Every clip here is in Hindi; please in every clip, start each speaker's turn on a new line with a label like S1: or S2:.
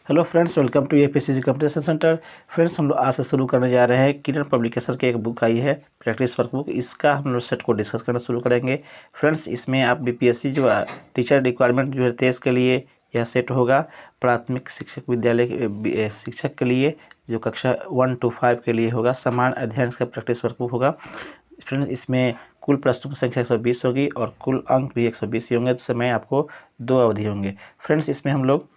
S1: Hello friends, welcome to APSC competition centre. Friends, हम लोग आज से शुरू करने जा रहे हैं किरण पब्लिकेशन की एक बुक आई है प्रैक्टिस वर्क बुक। इसका हम लोग सेट को डिस्कस करना शुरू करेंगे। फ्रेंड्स, इसमें आप बीपीएससी जो टीचर रिक्वायरमेंट जो है 23 के लिए यह सेट होगा। प्राथमिक शिक्षक विद्यालय के शिक्षक के लिए जो कक्षा 1 to 5 के लिए होगा। समान अध्ययन का प्रैक्टिस वर्क बुक होगा। फ्रेंड्स, इसमें कुल प्रश्नों की संख्या 120 होगी और कुल अंक भी 120 ही होंगे। तो समय आपको 2 अवधि होंगे। फ्रेंड्स, इसमें हम लोग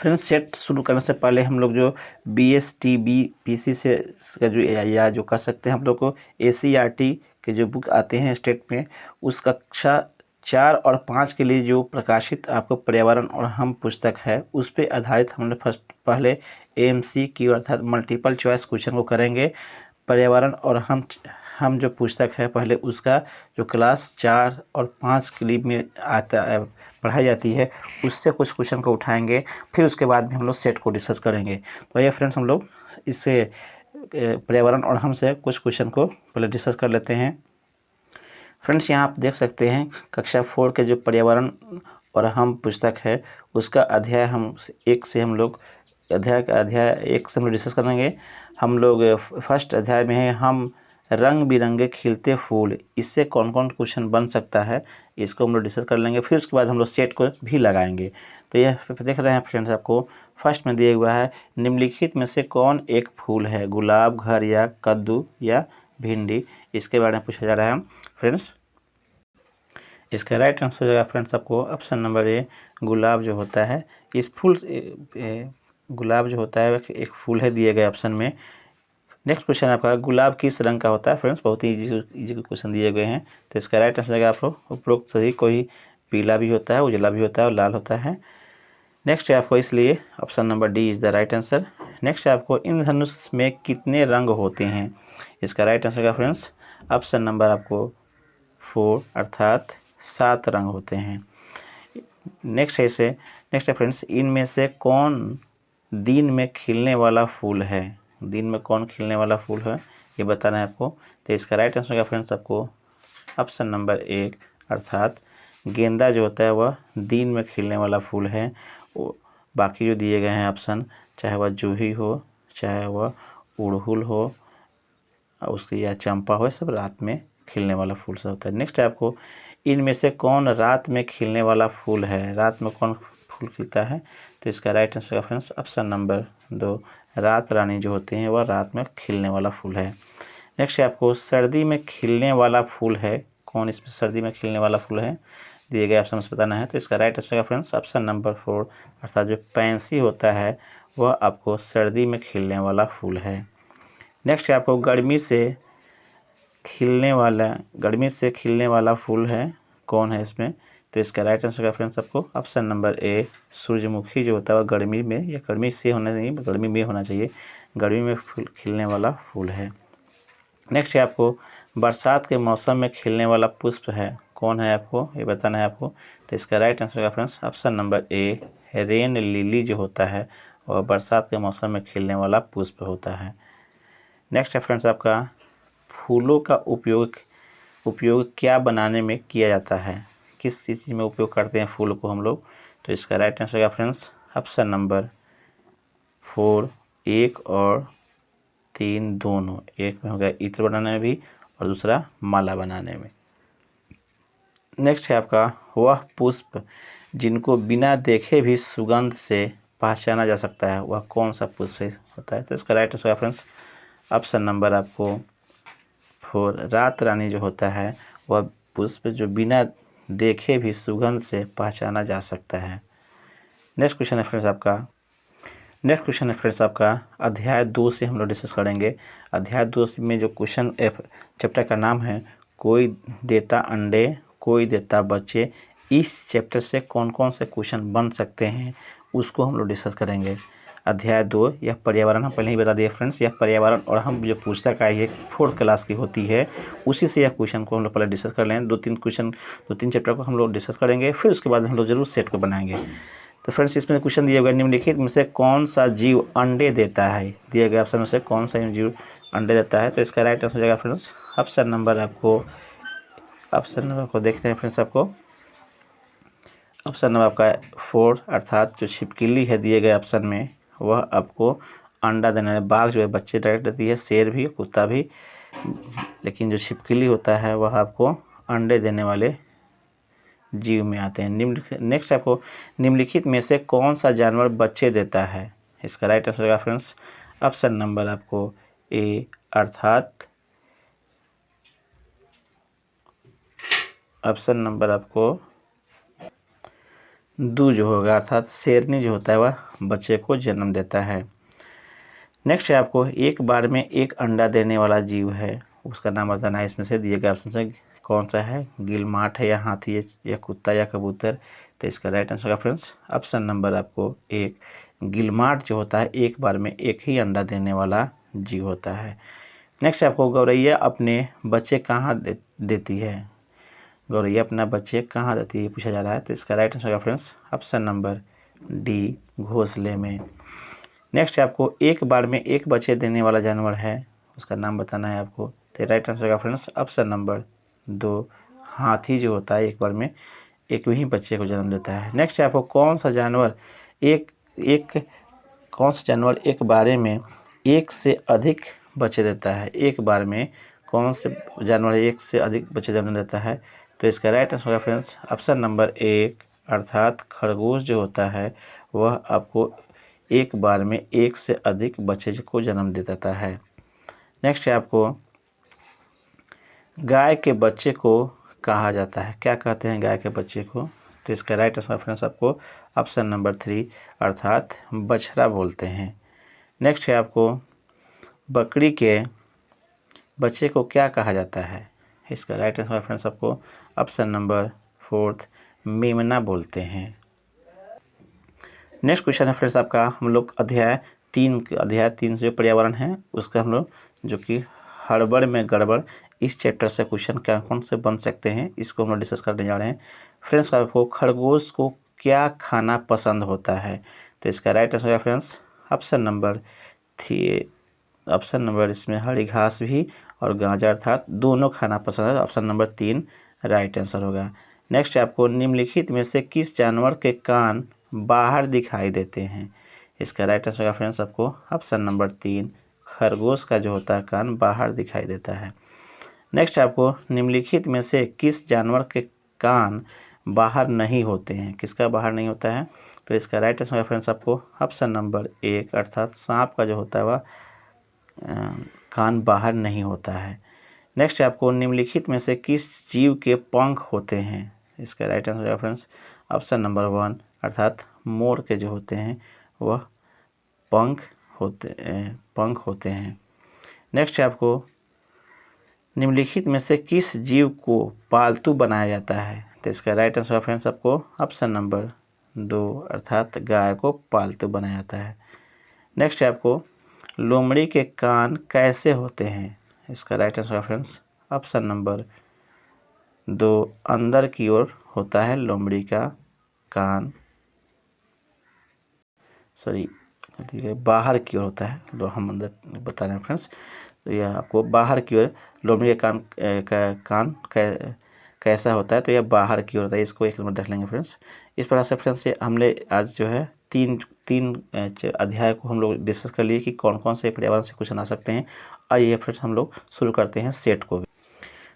S1: सेट शुरू करने से पहले हम लोग जो BSTBPC से का जो या जो कर सकते हैं हम लोग को ACRT के जो बुक आते हैं स्टेट में, उस कक्षा 4 और 5 के लिए जो प्रकाशित आपको पर्यावरण और हम पुस्तक है, उस पर आधारित हम लोग पहले MCQ अर्थात मल्टीपल चॉइस क्वेश्चन को करेंगे। पर्यावरण और हम जो पुस्तक है पहले उसका जो क्लास 4 और 5 के लिए में आता है पढ़ाई जाती है, उससे कुछ क्वेश्चन को उठाएंगे। फिर उसके बाद भी हम लोग सेट को डिस्कस करेंगे। तो ये फ्रेंड्स, हम लोग इससे पर्यावरण और हम से कुछ क्वेश्चन को पहले डिस्कस कर लेते हैं। फ्रेंड्स, यहाँ आप देख सकते हैं कक्षा 4 के जो पर्यावरण और हम पुस्तक है उसका अध्याय हम एक से हम लोग अध्याय 1 से हम लोग डिस्कस करेंगे। हम लोग फर्स्ट अध्याय में है हम रंग बिरंगे खिलते फूल, इससे कौन कौन क्वेश्चन बन सकता है, इसको हम लोग डिस्कस कर लेंगे। फिर उसके बाद हम लोग सेट को भी लगाएंगे। तो यह देख रहे हैं फ्रेंड्स, आपको फर्स्ट में दिया हुआ है निम्नलिखित में से कौन एक फूल है, गुलाब, घर या कद्दू या भिंडी। इसके बारे में पूछा जा रहा है फ्रेंड्स। इसका राइट आंसर हो जाएगा फ्रेंड्स आपको ऑप्शन नंबर ए, गुलाब जो होता है। इस फूल गुलाब जो होता है एक फूल है दिए गए ऑप्शन में। नेक्स्ट क्वेश्चन आपका गुलाब किस रंग का होता है। फ्रेंड्स, बहुत ही इजी क्वेश्चन दिए गए हैं। तो इसका राइट आंसर जाएगा आपको उपरोक्त सही कोई पीला भी होता है, उजला भी होता है और लाल होता है। नेक्स्ट है आपको, इसलिए option number D is the right answer. Next है आपको इंद्रधनुष में कितने रंग होते हैं। इसका राइट आंसर का फ्रेंड्स ऑप्शन नंबर आपको 4 अर्थात 7 रंग होते हैं। नेक्स्ट है फ्रेंड्स, इनमें से कौन दिन में खिलने वाला फूल है। दिन में कौन खिलने वाला फूल है ये बताना है आपको। तो इसका राइट आंसर का फ्रेंड्स आपको ऑप्शन नंबर 1 अर्थात गेंदा जो होता है वह दिन में खिलने वाला फूल है। बाकी जो दिए गए हैं ऑप्शन, चाहे वह जूही हो, चाहे वह उड़हुल हो, उसकी या चंपा हो, सब रात में खिलने वाला फूल से होता है। नेक्स्ट है आपको, इनमें से कौन रात में खिलने वाला फूल है। रात में कौन फूल खिलता है। तो इसका राइट आंसर का फ्रेंड्स ऑप्शन नंबर 2 रात रानी जो होते हैं वह रात में खिलने वाला फूल है। नेक्स्ट है आपको, सर्दी में खिलने वाला फूल है कौन। इसमें सर्दी में खिलने वाला फूल है दिए गए ऑप्शन से बताना है। तो इसका राइट आंसर का फ्रेंड्स ऑप्शन नंबर 4 अर्थात जो पैंसी होता है वह आपको सर्दी में खिलने वाला फूल है। नेक्स्ट है आपको, गर्मी से खिलने वाला फूल है कौन है इसमें। तो इसका राइट आंसर का फ्रेंड्स आपको ऑप्शन नंबर ए सूरजमुखी जो होता है वह गर्मी में, या गर्मी से होना नहीं, गर्मी में होना चाहिए, गर्मी में खिलने वाला फूल है। नेक्स्ट है आपको, बरसात के मौसम में खिलने वाला पुष्प है कौन है, आपको ये बताना है आपको। तो इसका राइट आंसर का friends option number A rain lily जो होता है वह बरसात के मौसम में खिलने वाला पुष्प होता है। नेक्स्ट है फ्रेंड्स आपका, फूलों का उपयोग क्या बनाने में किया जाता है। किस चीज़ में उपयोग करते हैं फूल को हम लोग। तो इसका राइट आंसर का फ्रेंड्स ऑप्शन नंबर 4 1 और 3 दोनों। एक में हो गया इत्र बनाने में भी और दूसरा माला बनाने में। नेक्स्ट है आपका, वह पुष्प जिनको बिना देखे भी सुगंध से पहचाना जा सकता है वह कौन सा पुष्प होता है। तो इसका राइट आंसर का फ्रेंड्स ऑप्शन नंबर आपको 4 रात रानी जो होता है वह पुष्प जो बिना देखे भी सुगंध से पहचाना जा सकता है। नेक्स्ट क्वेश्चन है फ्रेंड्स आपका अध्याय 2 से हम लोग डिस्कस करेंगे। अध्याय 2 में जो क्वेश्चन चैप्टर का नाम है कोई देता अंडे कोई देता बच्चे। इस चैप्टर से कौन कौन से क्वेश्चन बन सकते हैं उसको हम लोग डिस्कस करेंगे। अध्याय 2 यह पर्यावरण, हम पहले ही बता दिए फ्रेंड्स, यह पर्यावरण और हम जो पुस्तक आई है 4th क्लास की होती है, उसी से यह क्वेश्चन को हम लोग पहले डिस्कस कर लें। 2-3 चैप्टर को हम लोग डिस्कस करेंगे, फिर उसके बाद हम लोग जरूर सेट को बनाएंगे। तो फ्रेंड्स, इसमें क्वेश्चन दिया गया निम्नलिखित में से कौन सा जीव अंडे देता है। दिए गए ऑप्शन में से कौन सा जीव अंडे देता है। तो इसका राइट आंसर हो जाएगा फ्रेंड्स ऑप्शन नंबर को देखते हैं फ्रेंड्स, आपको ऑप्शन नंबर आपका 4 अर्थात जो छिपकली है दिए गए ऑप्शन में वह आपको अंडा देने वाले बाघ जो है बच्चे डायरेक्ट देती है, शेर भी, कुत्ता भी, लेकिन जो छिपकली होता है वह आपको अंडे देने वाले जीव में आते हैं। नेक्स्ट आपको निम्नलिखित में से कौन सा जानवर बच्चे देता है? इसका राइट आंसर होगा फ्रेंड्स ऑप्शन नंबर आपको ए अर्थात ऑप्शन नंबर आपको दू जो होगा अर्थात शेरनी जो होता है वह बच्चे को जन्म देता है। नेक्स्ट है आपको एक बार में एक अंडा देने वाला जीव है, उसका नाम बताना है। इसमें से दिए गए ऑप्शन से कौन सा है? गिलमाट है या हाथी है या कुत्ता या कबूतर? तो इसका राइट आंसर होगा फ्रेंड्स ऑप्शन नंबर आपको एक गिलमाट जो होता है एक बार में एक ही अंडा देने वाला जीव होता है। नेक्स्ट आपको गौरैया अपने बच्चे कहाँ देती है? गौरैया अपना बच्चे कहाँ देती है पूछा जा रहा है। तो इसका राइट आंसर होगा फ्रेंड्स ऑप्शन नंबर डी घोंसले में। नेक्स्ट आपको एक बार में एक बच्चे देने वाला जानवर है, उसका नाम बताना है आपको। तो राइट आंसर होगा फ्रेंड्स ऑप्शन नंबर 2 हाथी जो होता है एक बार में एक ही बच्चे को जन्म देता है। नेक्स्ट आपको कौन सा जानवर एक बारे में एक से अधिक बच्चे देता है? एक बार में कौन से जानवर एक से अधिक बच्चे जन्म देता है? तो इसका राइट आंसर होगा फ्रेंड्स ऑप्शन नंबर 1 अर्थात खरगोश जो होता है वह आपको एक बार में एक से अधिक बच्चे को जन्म दे देता है। नेक्स्ट है आपको गाय के बच्चे को कहा जाता है, क्या कहते हैं गाय के बच्चे को? तो इसका राइट आंसर फ्रेंड्स आपको ऑप्शन नंबर 3 अर्थात बछड़ा बोलते हैं। नेक्स्ट है आपको बकरी के बच्चे को क्या कहा जाता है? इसका राइट आंसर फ्रेंड्स आपको ऑप्शन नंबर 4 मेमना बोलते हैं। नेक्स्ट क्वेश्चन है फ्रेंड्स आपका हम लोग अध्याय 3 जो पर्यावरण है उसका हम लोग जो कि हड़बड़ में गड़बड़ इस चैप्टर से क्वेश्चन क्या कौन से बन सकते हैं इसको हम लोग डिस्कस करने जा रहे हैं। फ्रेंड्स आपको खरगोश को क्या खाना पसंद होता है? तो इसका राइट आंसर है friends option number 3 option number इसमें हरी घास भी और गाजर अर्थात दोनों खाना पसंद है। ऑप्शन नंबर 3 राइट आंसर होगा। नेक्स्ट आपको निम्नलिखित में से किस जानवर के कान बाहर दिखाई देते हैं? इसका राइट आंसर होगा फ्रेंड्स आपको ऑप्शन नंबर 3 खरगोश का जो होता है कान बाहर दिखाई देता है। नेक्स्ट आपको निम्नलिखित में से किस जानवर के कान बाहर नहीं होते हैं? किसका बाहर नहीं होता है? तो इसका राइट आंसर होगा फ्रेंड्स आपको ऑप्शन नंबर 1 अर्थात सांप का जो होता है वह कान बाहर नहीं होता है। नेक्स्ट आपको निम्नलिखित में से किस जीव के पंख होते हैं? इसका राइट आंसर होगा फ्रेंड्स ऑप्शन नंबर 1 अर्थात मोर के जो होते हैं वह पंख होते हैं। नेक्स्ट आपको निम्नलिखित में से किस जीव को पालतू बनाया जाता है? तो इसका राइट आंसर फ्रेंड्स आपको ऑप्शन नंबर 2 अर्थात गाय को पालतू बनाया जाता है। नेक्स्ट आपको लोमड़ी के कान कैसे होते हैं? इसका right answer friends option number 2 अंदर की ओर होता है लोमड़ी का कान, बाहर की ओर होता है। हम अंदर बता रहे हैं फ्रेंड्स। तो यह आपको बाहर की ओर लोमड़ी का कान कैसा होता है? तो यह बाहर की ओर होता है। इसको एक नंबर देख लेंगे फ्रेंड्स। इस प्रकार से फ्रेंड्स हमने आज जो है तीन अध्याय को हम लोग डिस्कस कर लिए कि कौन कौन से पर्यावरण से क्वेश्चन आ सकते हैं। आइए फ्रेंड्स हम लोग शुरू करते हैं सेट को।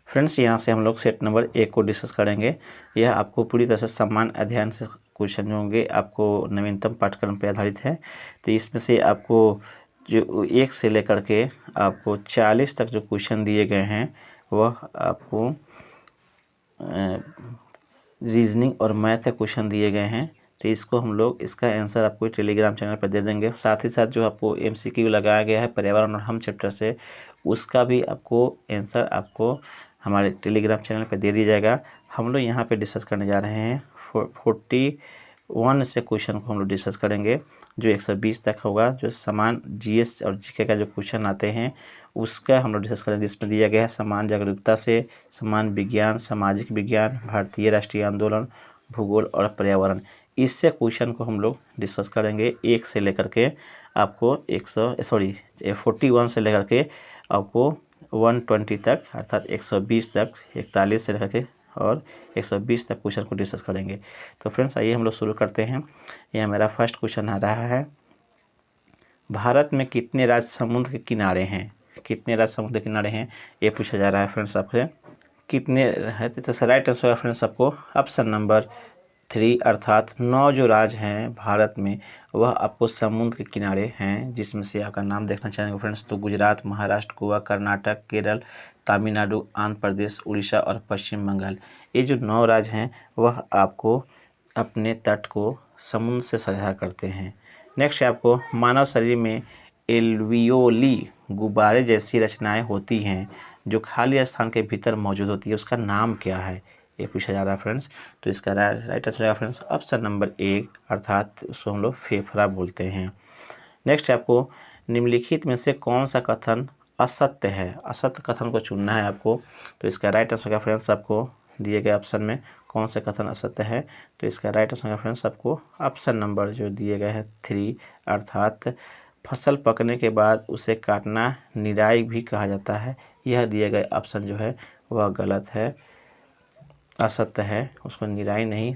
S1: फ्रेंड्स यहाँ से हम लोग सेट नंबर 1 को डिस्कस करेंगे। यह आपको पूरी तरह से समान अध्ययन से क्वेश्चन होंगे, आपको नवीनतम पाठ्यक्रम पर आधारित है। तो इसमें से आपको जो 1 से लेकर के आपको 40 तक जो क्वेश्चन दिए गए हैं वह आपको रीजनिंग और मैथ के क्वेश्चन दिए गए हैं। तो इसको हम लोग इसका आंसर आपको टेलीग्राम चैनल पर दे देंगे। साथ ही साथ जो आपको MCQ लगाया गया है पर्यावरण और हम चैप्टर से उसका भी आपको आंसर आपको हमारे टेलीग्राम चैनल पर दे दिया जाएगा। हम लोग यहाँ पे डिस्कस करने जा रहे हैं 41 से क्वेश्चन को हम लोग डिस्कस करेंगे जो 120 तक होगा। जो समान GS और GK का जो क्वेश्चन आते हैं उसका हम लोग डिस्कस करेंगे, जिसमें दिया गया है समान जागरूकता से, समान विज्ञान, सामाजिक विज्ञान, भारतीय राष्ट्रीय आंदोलन, भूगोल और पर्यावरण। इससे क्वेश्चन को हम लोग डिस्कस करेंगे 1 से लेकर के आपको 41 से लेकर के आपको 120 तक अर्थात 120 तक, 41 से लेकर के और 120 तक क्वेश्चन को डिस्कस करेंगे। तो फ्रेंड्स आइए हम लोग शुरू करते हैं। यह मेरा फर्स्ट क्वेश्चन आ रहा है, भारत में कितने राज्य समुद्र के किनारे हैं? कितने राज्य समुद्र के किनारे हैं ये पूछा जा रहा है फ्रेंड्स आपसे। कितने है तो राइट आंसर फ्रेंड्स आपको ऑप्शन नंबर 3 अर्थात 9 जो राज्य हैं भारत में वह आपको समुद्र के किनारे हैं, जिसमें से आपका नाम देखना चाहेंगे फ्रेंड्स तो गुजरात, महाराष्ट्र, गोवा, कर्नाटक, केरल, तमिलनाडु, आंध्र प्रदेश, उड़ीसा और पश्चिम बंगाल। ये जो 9 राज्य हैं वह आपको अपने तट को समुद्र से साझा करते हैं। नेक्स्ट है आपको, मानव शरीर में एल्वियोली गुब्बारे जैसी रचनाएं होती हैं जो खाली स्थान के भीतर मौजूद होती है, उसका नाम क्या है ये पूछा जा रहा है फ्रेंड्स। तो इसका राइट आंसर है फ्रेंड्स ऑप्शन नंबर 1 अर्थात उसको हम लोग फेफड़ा बोलते हैं। नेक्स्ट है आपको, निम्नलिखित में से कौन सा कथन असत्य है? असत्य कथन को चुनना है आपको। तो इसका राइट आंसर का फ्रेंड्स आपको दिए गए ऑप्शन में कौन सा कथन असत्य है? तो इसका राइट आंसर का फ्रेंड्स आपको ऑप्शन नंबर जो दिए गए हैं 3 अर्थात फसल पकने के बाद उसे काटना निराई भी कहा जाता है। यह दिए गए ऑप्शन जो है वह गलत है, असत्य है। इसको निराई नहीं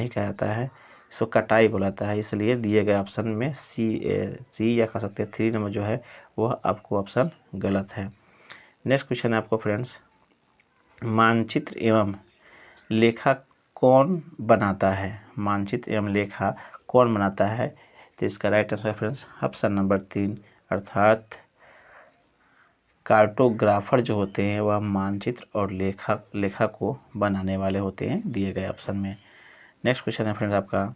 S1: कहा जाता है, इसको कटाई बोला जाता है। इसलिए दिए गए ऑप्शन में सी या कह सकते हैं 3 नंबर जो है वह आपको ऑप्शन गलत है। नेक्स्ट क्वेश्चन है आपको फ्रेंड्स, मानचित्र एवं लेखा कौन बनाता है? मानचित्र एवं लेखा कौन बनाता है? तो इसका right answer friends option number 3 अर्थात कार्टोग्राफर जो होते हैं वह मानचित्र और लेखा को बनाने वाले होते हैं दिए गए ऑप्शन में। नेक्स्ट क्वेश्चन है फ्रेंड्स आपका,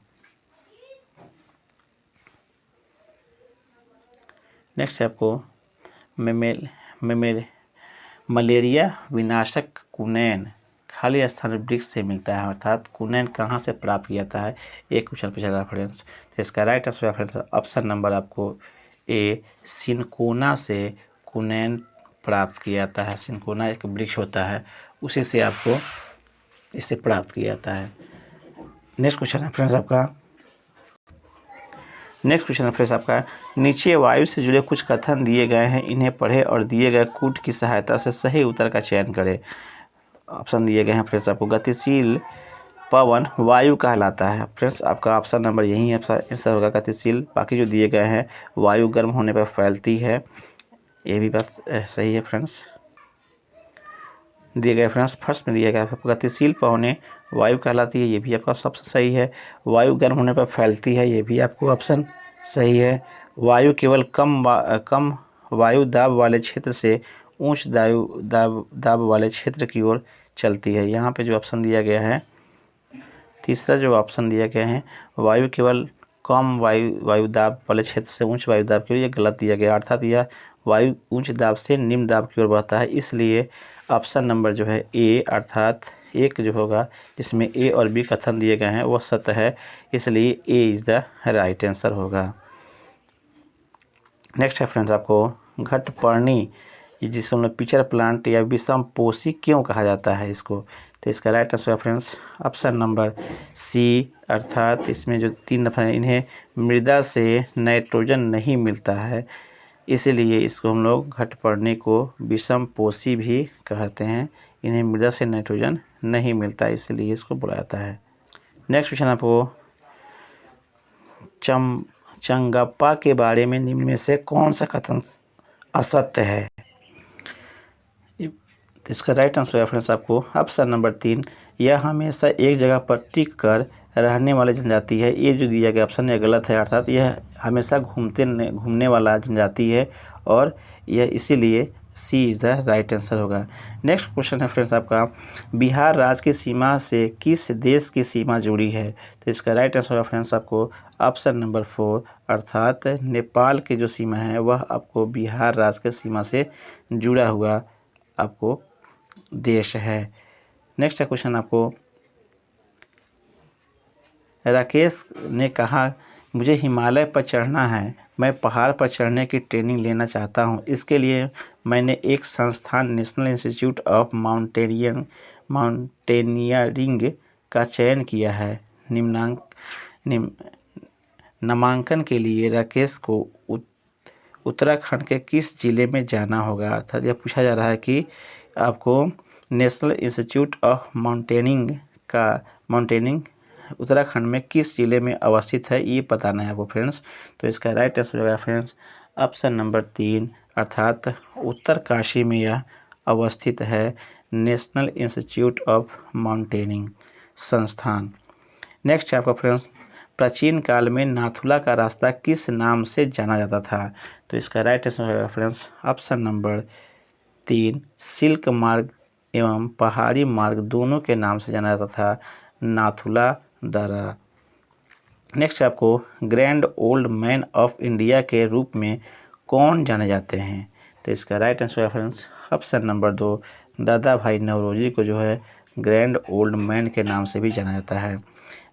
S1: नेक्स्ट है आपको, मलेरिया विनाशक कुनैन खाली स्थान वृक्ष से मिलता है, अर्थात कुनैन कहाँ से प्राप्त किया जाता है एक क्वेश्चन पूछा जा रहा है फ्रेंड्स। तो इसका right answer friends option number आपको ए सिनकोना से कुनैन प्राप्त किया जाता है। सिनकोना एक वृक्ष होता है, उसी से आपको इसे प्राप्त किया जाता है। नेक्स्ट क्वेश्चन है फ्रेंड्स आपका, नीचे वायु से जुड़े कुछ कथन दिए गए हैं, इन्हें पढ़े और दिए गए कूट की सहायता से सही उत्तर का चयन करें। ऑप्शन दिए गए हैं फ्रेंड्स आपको, गतिशील पवन वायु कहलाता है। फ्रेंड्स आपका ऑप्शन नंबर यही है आंसर होगा गतिशील। बाकी जो दिए गए हैं वायु गर्म होने पर फैलती है, ये भी बात सही है फ्रेंड्स। दिए गए फ्रेंड्स फर्स्ट में दिया गया आपको गतिशील पवनें वायु कहलाती है, ये भी आपका सबसे सही है। वायु गर्म होने पर फैलती है, ये भी आपको ऑप्शन सही है। वायु केवल कम वायु दाब वाले क्षेत्र से उच्च दाब वाले क्षेत्र की ओर चलती है। यहाँ पे जो ऑप्शन दिया गया है तीसरा जो ऑप्शन दिया गया है वायु केवल कम वायु दाब वाले क्षेत्र से उच्च वायु दाब की ओर, ये गलत दिया गया, अर्थात यह वायु उच्च दाब से निम्न दाब की ओर बढ़ता है। इसलिए ऑप्शन नंबर जो है ए अर्थात एक जो होगा जिसमें ए और बी कथन दिए गए हैं वह सत्य है, इसलिए A is the right answer होगा। नेक्स्ट है फ्रेंड्स आपको, घटपर्णी जिसे हम लोग पिचर प्लांट या विषम पोषी क्यों कहा जाता है इसको? तो इसका राइट आंसर है फ्रेंड्स ऑप्शन नंबर सी अर्थात इसमें जो 3 दफ़ा इन्हें मृदा से नाइट्रोजन नहीं मिलता है, इसीलिए इसको हम लोग घटपर्णी को विषम पोषी भी कहते हैं। इन्हें मृदा से नाइट्रोजन नहीं मिलता, इसलिए इसको बोला जाता है। नेक्स्ट क्वेश्चन आपको, चंगप्पा के बारे में निम्न में से कौन सा कथन असत्य है? इसका राइट आंसर है फ्रेंड्स आपको ऑप्शन नंबर 3, यह हमेशा एक जगह पर टिक कर रहने वाली जनजाति है। ये जो दिया गया ऑप्शन है गलत है, अर्थात यह हमेशा घूमने वाला जनजाति है और यह इसीलिए सी इज़ द राइट आंसर होगा। नेक्स्ट क्वेश्चन है फ्रेंड्स आपका, बिहार राज्य की सीमा से किस देश की सीमा जुड़ी है? तो इसका राइट आंसर होगा फ्रेंड्स आपको ऑप्शन नंबर 4 अर्थात नेपाल की जो सीमा है वह आपको बिहार राज्य की सीमा से जुड़ा हुआ आपको देश है। नेक्स्ट है क्वेश्चन आपको, राकेश ने कहा मुझे हिमालय पर चढ़ना है, मैं पहाड़ पर चढ़ने की ट्रेनिंग लेना चाहता हूँ, इसके लिए मैंने एक संस्थान नेशनल इंस्टीट्यूट ऑफ माउंटेनियरिंग का चयन किया है। नामांकन के लिए राकेश को उत्तराखंड के किस जिले में जाना होगा? अर्थात यह पूछा जा रहा है कि आपको national institute of mountaineering Uttarakhand में किस जिले में अवस्थित है, ये बताना है आपको फ्रेंड्स। तो इसका राइट आंसर होगा फ्रेंड्स ऑप्शन नंबर 3 अर्थात उत्तरकाशी में यह अवस्थित है, नेशनल इंस्टीट्यूट ऑफ माउंटेनिंग संस्थान। नेक्स्ट है आपका फ्रेंड्स, प्राचीन काल में नाथुला का रास्ता किस नाम से जाना जाता था। तो इसका राइट आंसर होगा फ्रेंड्स ऑप्शन नंबर 3 सिल्क मार्ग एवं पहाड़ी मार्ग दोनों के नाम से जाना जाता था, नाथुला दर्रा। नेक्स्ट आपको grand old man of India के रूप में कौन जाने जाते हैं। तो इसका राइट आंसर है फ्रेंड्स ऑप्शन नंबर 2 दादा भाई नौरोजी को जो है ग्रैंड ओल्ड मैन के नाम से भी जाना जाता है।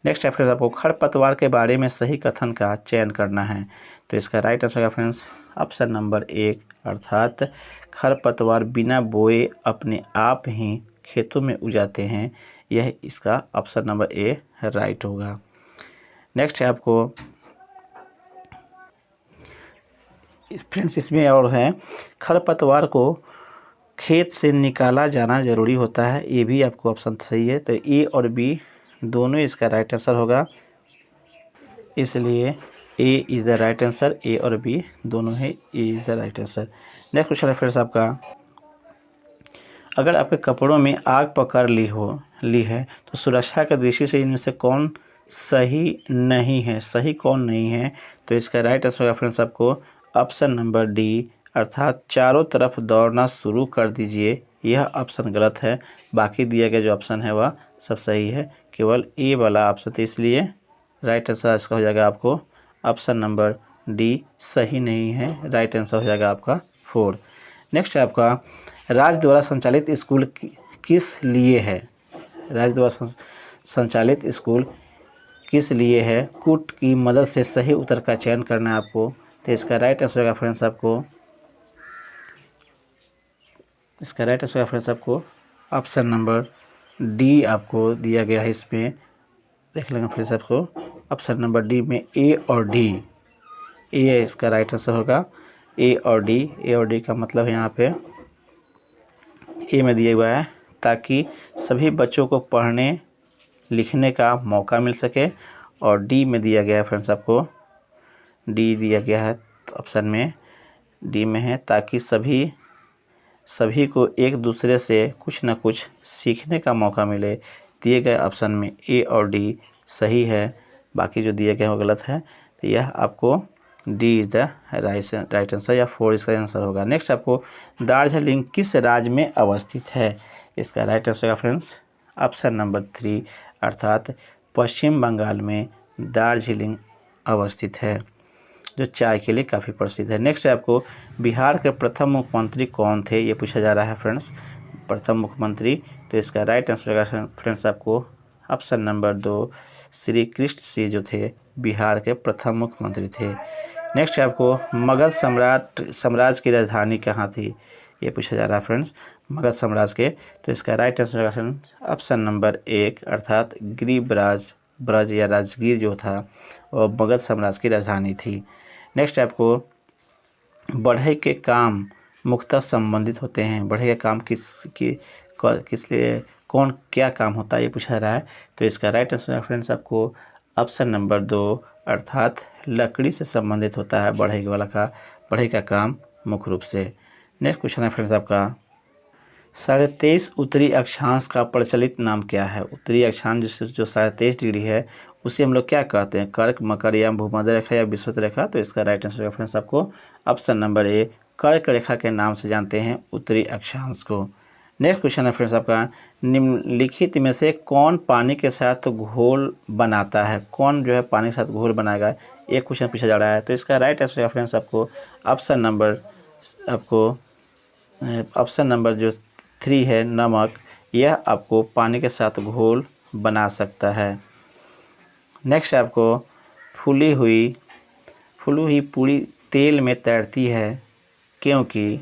S1: नेक्स्ट है फ्रेंड्स आपको खरपतवार के बारे में सही कथन का चयन करना है। तो इसका राइट आंसर है फ्रेंड्स ऑप्शन नंबर 1 अर्थात खरपतवार बिना बोए अपने आप ही खेतों में उगाते हैं, यह इसका ऑप्शन नंबर ए राइट होगा। नेक्स्ट है आपको फ्रेंड्स इसमें और है खरपतवार को खेत से निकाला जाना ज़रूरी होता है, ये भी आपको ऑप्शन सही है। तो ए और बी दोनों इसका राइट आंसर होगा, इसलिए A is the right answer, A और बी दोनों है, A is the right answer. Next question है फ्रेंड्स आपका, अगर आपके कपड़ों में आग पकड़ ली है तो सुरक्षा की दृष्टि से इनमें से कौन सही नहीं है, सही कौन नहीं है। तो इसका राइट आंसर होगा फ्रेंड्स आपको ऑप्शन नंबर डी अर्थात चारों तरफ दौड़ना शुरू कर दीजिए, यह ऑप्शन गलत है, बाकी दिया गया जो ऑप्शन है वह सब सही है, केवल ए वाला ऑप्शन। तो इसलिए राइट आंसर इसका हो जाएगा आपको ऑप्शन नंबर डी सही नहीं है, राइट आंसर हो जाएगा आपका 4। नेक्स्ट है आपका राज्य द्वारा संचालित स्कूल किस लिए है, राज्य द्वारा संचालित स्कूल किस लिए है, कूट की मदद से सही उत्तर का चयन करना है आपको। तो इसका राइट आंसर होगा फ्रेंड्स आपको, इसका राइट आंसर फ्रेंड्स आपको ऑप्शन नंबर डी आपको दिया गया है, इसमें देख लेंगे फ्रेंड्स आपको ऑप्शन नंबर डी में ए और डी, ए इसका राइट आंसर होगा, ए और डी का मतलब है यहाँ पे ए में दिया हुआ है ताकि सभी बच्चों को पढ़ने लिखने का मौका मिल सके, और डी में दिया गया है फ्रेंड्स आपको, डी दिया गया है ऑप्शन में डी में है ताकि सभी को एक दूसरे से कुछ न कुछ सीखने का मौका मिले। दिए गए ऑप्शन में ए और डी सही है, बाकी जो दिए गए वो गलत है। तो यह आपको D is the right answer, या 4 इसका आंसर होगा। नेक्स्ट आपको दार्जिलिंग किस राज्य में अवस्थित है, इसका राइट आंसर होगा फ्रेंड्स ऑप्शन नंबर 3 अर्थात पश्चिम बंगाल में दार्जिलिंग अवस्थित है, जो चाय के लिए काफ़ी प्रसिद्ध है। नेक्स्ट है आपको बिहार के प्रथम मुख्यमंत्री कौन थे, ये पूछा जा रहा है फ्रेंड्स, प्रथम मुख्यमंत्री। तो इसका राइट आंसर होगा फ्रेंड्स आपको ऑप्शन नंबर 2 श्री कृष्ण सिंह जो थे बिहार के प्रथम मुख्यमंत्री थे। नेक्स्ट है आपको मगध साम्राज्य की राजधानी कहाँ थी, ये पूछा जा रहा है फ्रेंड्स, मगध साम्राज्य के। तो इसका राइट आंसर होगा फ्रेंड्स ऑप्शन नंबर 1 अर्थात गिरिब्राज ब्रज या राजगीर जो था और मगध साम्राज्य की राजधानी थी। नेक्स्ट आपको बढ़ई के काम मुख्यतः संबंधित होते हैं, बढ़ई का काम किस लिए कौन क्या काम होता है, ये पूछा रहा है। तो इसका राइट आंसर फ्रेंड्स आपको ऑप्शन नंबर 2 अर्थात लकड़ी से संबंधित होता है बढ़ई का काम मुख्य रूप से। नेक्स्ट क्वेश्चन है फ्रेंड्स आपका 23.5 उत्तरी अक्षांश का प्रचलित नाम क्या है। उत्तरी अक्षांश जो 23.5 डिग्री है उसे हम लोग क्या कहते हैं, कर्क, मकर या भूमध्य रेखा या विषुवत रेखा। तो इसका राइट आंसर फ्रेंड्स आपको ऑप्शन नंबर ए कर्क रेखा के नाम से जानते हैं उत्तरी अक्षांश को। नेक्स्ट क्वेश्चन है फ्रेंड्स आपका निम्नलिखित में से कौन पानी के साथ घोल बनाता है, कौन जो है पानी के साथ घोल बनाएगा, एक क्वेश्चन पूछा जा रहा है। तो इसका राइट आंसर फ्रेंड्स आपको ऑप्शन नंबर जो 3 है नमक, यह आपको पानी के साथ घोल बना सकता है। नेक्स्ट आपको फूली हुई पूरी तेल में तैरती है क्योंकि,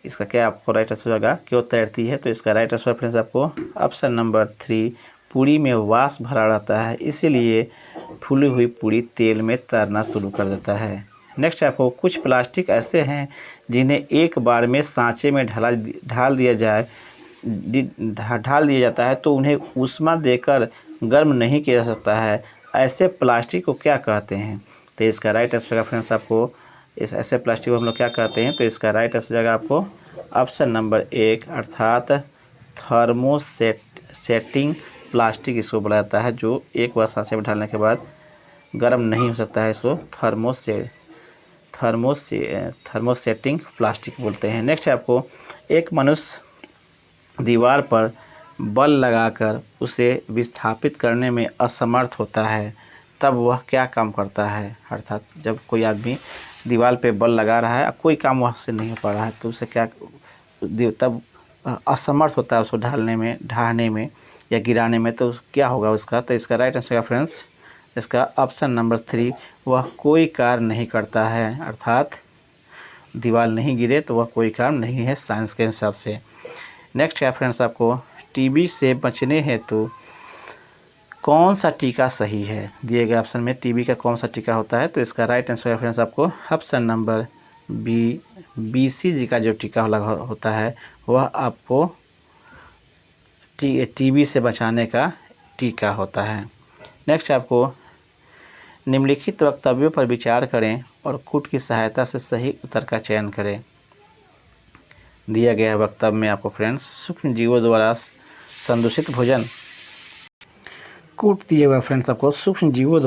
S1: इसका क्या आपको राइट आंसर होगा, क्यों तैरती है। तो इसका राइट आंसर फ्रेंड्स आपको ऑप्शन नंबर 3 पूरी में वाष्प भरा रहता है, इसीलिए फूली हुई पूरी तेल में तैरना शुरू कर देता है। नेक्स्ट आपको कुछ प्लास्टिक ऐसे हैं जिन्हें एक बार में सांचे में ढाल दिया जाए ढाल दिया जाता है तो उन्हें ऊष्मा देकर गर्म नहीं किया जा सकता है। ऐसे प्लास्टिक को क्या कहते हैं? तो इसका राइट आंसर फ्रेंड्स आपको इस ऐसे प्लास्टिक को हम लोग क्या कहते हैं? तो इसका राइट आंसर जाएगा आपको ऑप्शन नंबर 1 अर्थात थर्मोसेटिंग प्लास्टिक इसको बोला जाता है, जो एक बार सांचे में डालने के बाद गर्म नहीं हो सकता है। इसको थर्मोसेटिंग प्लास्टिक बोलते हैं। नेक्स्ट है आपको, एक मनुष्य दीवार पर बल लगाकर उसे विस्थापित करने में असमर्थ होता है, तब वह क्या काम करता है? अर्थात जब कोई आदमी दीवार पे बल लगा रहा है, कोई काम वहाँ से नहीं हो पा रहा है, तो उसे क्या तब असमर्थ होता है उसको ढाने में या गिराने में, तो क्या होगा उसका? तो इसका राइट आंसर है फ्रेंड्स इसका ऑप्शन नंबर 3, वह कोई कार्य नहीं करता है। अर्थात दीवार नहीं गिरे तो वह कोई काम नहीं है साइंस के हिसाब से। नेक्स्ट है फ्रेंड्स आपको, टीबी से बचने हेतु कौन सा टीका सही है? दिए गए ऑप्शन में टीबी का कौन सा टीका होता है? तो इसका राइट आंसर है फ्रेंड्स आपको ऑप्शन नंबर बी, BCG का जो टीका होता है वह आपको टीबी से बचाने का टीका होता है। नेक्स्ट आपको, निम्नलिखित वक्तव्यों पर विचार करें और कूट की सहायता से सही उत्तर का चयन करें। दिया गया वक्तव्य में आपको फ्रेंड्स, सूक्ष्म जीवों द्वारा संदूषित भोजन, कूट दिए हुआ फ्रेंड्स आपको सूक्ष्म जीवों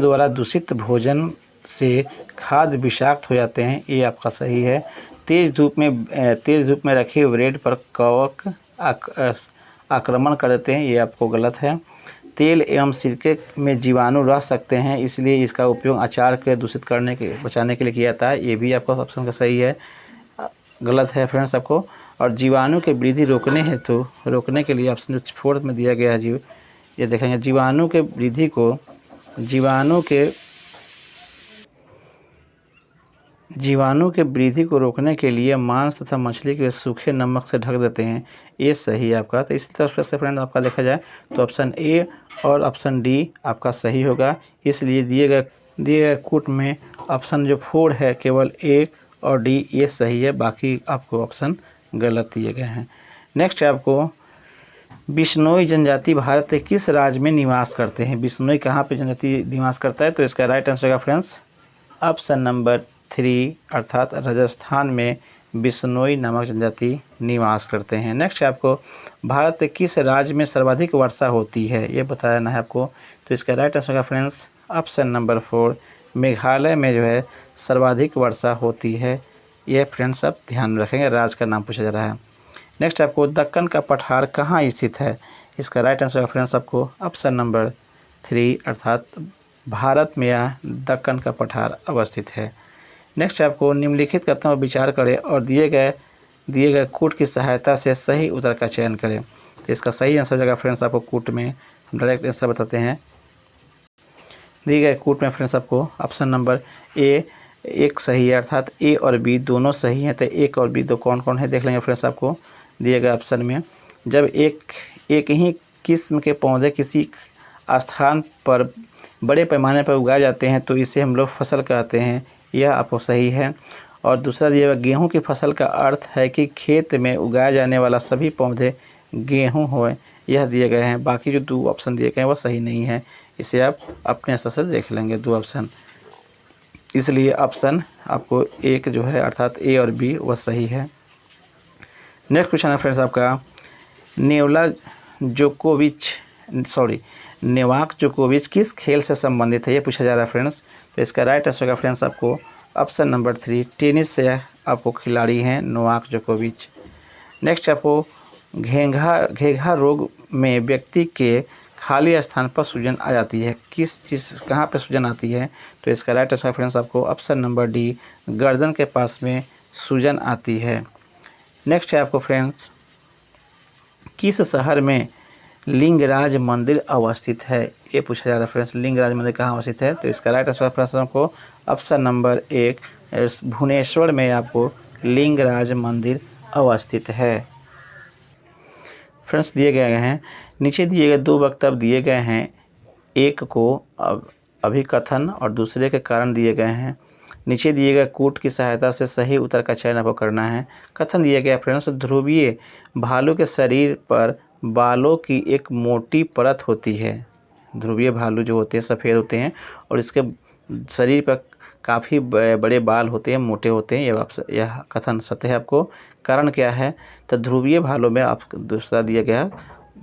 S1: द्वारा दूषित भोजन से खाद्य विषाक्त हो जाते हैं, ये आपका सही है। तेज़ धूप में रखे ब्रेड पर कवक आक्रमण कर देते हैं, ये आपको गलत है। तेल एवं सिरके में जीवाणु रह सकते हैं, इसलिए इसका उपयोग अचार के दूषित करने के बचाने के लिए किया जाता है, ये भी आपका ऑप्शन का सही है, गलत है फ्रेंड्स आपको। और जीवाणु के वृद्धि रोकने के लिए ऑप्शन 4 में दिया गया है, ये देखेंगे जीवाणु के वृद्धि को रोकने के लिए मांस तथा मछली के सूखे नमक से ढक देते हैं, ये सही है आपका। तो इसी तरह से फ्रेंड आपका देखा जाए तो ऑप्शन ए और ऑप्शन डी आपका सही होगा। इसलिए दिए गए कूट में ऑप्शन जो 4 है केवल ए और डी ये सही है, बाकी आपको ऑप्शन गलत दिए गए हैं। नेक्स्ट है आपको, बिश्नोई जनजाति भारत के किस राज्य में निवास करते हैं? बिश्नोई कहाँ पे जनजाति निवास करता है? तो इसका राइट आंसर है फ्रेंड्स ऑप्शन नंबर 3 अर्थात राजस्थान में बिश्नोई नामक जनजाति निवास करते हैं। नेक्स्ट है आपको, भारत के किस राज्य में सर्वाधिक वर्षा होती है? ये बताना है आपको। तो इसका राइट आंसर है फ्रेंड्स ऑप्शन नंबर 4, मेघालय में जो है सर्वाधिक वर्षा होती है, ये फ्रेंड्स आप ध्यान रखेंगे, राज्य का नाम पूछा जा रहा है। नेक्स्ट आपको, दक्कन का पठार कहाँ स्थित है? इसका राइट आंसर फ्रेंड्स आपको ऑप्शन नंबर 3 अर्थात भारत में यह दक्कन का पठार अवस्थित है। नेक्स्ट आपको, निम्नलिखित कथनों पर विचार करें और दिए गए कूट की सहायता से सही उत्तर का चयन करें। तो इसका सही आंसर जगह फ्रेंड्स आपको कूट में हम डायरेक्ट आंसर बताते हैं। दिए गए कूट में फ्रेंड्स आपको ऑप्शन नंबर ए एक सही है, अर्थात ए और बी दोनों सही हैं। तो एक और बी दो कौन कौन है देख लेंगे फ्रेंड्स आपको दिए गए ऑप्शन में। जब एक ही किस्म के पौधे किसी स्थान पर बड़े पैमाने पर उगाए जाते हैं तो इसे हम लोग फसल कहते हैं, यह आपको सही है। और दूसरा दिया हुआ, गेहूं की फसल का अर्थ है कि खेत में उगाए जाने वाला सभी पौधे गेहूं होए, यह दिए गए हैं। बाकी जो 2 ऑप्शन दिए गए हैं वह सही नहीं है, इसे आप अपने हिसाब से देख लेंगे 2 ऑप्शन। इसलिए ऑप्शन आपको एक जो है अर्थात ए और बी वह सही है। नेक्स्ट क्वेश्चन है फ्रेंड्स आपका, नोवाक जोकोविच किस खेल से संबंधित है, ये पूछा जा रहा है फ्रेंड्स। तो इसका राइट आंसर का फ्रेंड्स आपको ऑप्शन नंबर 3, टेनिस से आपको खिलाड़ी हैं नोवाक जोकोविच। नेक्स्ट आपको, घेंघा रोग में व्यक्ति के खाली स्थान पर सूजन आ जाती है, कहाँ पे सूजन आती है? तो इसका राइट आंसर फ्रेंड्स आपको ऑप्शन नंबर डी, गर्दन के पास में सूजन आती है। नेक्स्ट है आपको फ्रेंड्स, किस शहर में लिंगराज मंदिर अवस्थित है, ये पूछा जा रहा है फ्रेंड्स। लिंगराज मंदिर कहाँ अवस्थित है? तो इसका राइट आंसर फ्रेंड्स आपको ऑप्शन नंबर 1, भुवनेश्वर में आपको लिंगराज मंदिर अवस्थित है। फ्रेंड्स दिए गए हैं, नीचे दिए गए 2 वक्तव्य दिए गए हैं, एक को अभिकथन और दूसरे के कारण दिए गए हैं। नीचे दिए गए कोड की सहायता से सही उत्तर का चयन आपको करना है। कथन दिया गया फ्रेंड्स, ध्रुवीय भालू के शरीर पर बालों की एक मोटी परत होती है। ध्रुवीय भालू जो होते हैं सफ़ेद होते हैं और इसके शरीर पर काफ़ी बड़े बाल होते हैं, मोटे होते हैं। यह कथन सत्य है। आपको कारण क्या है, तो ध्रुवीय भालू में आप दूसरा दिया गया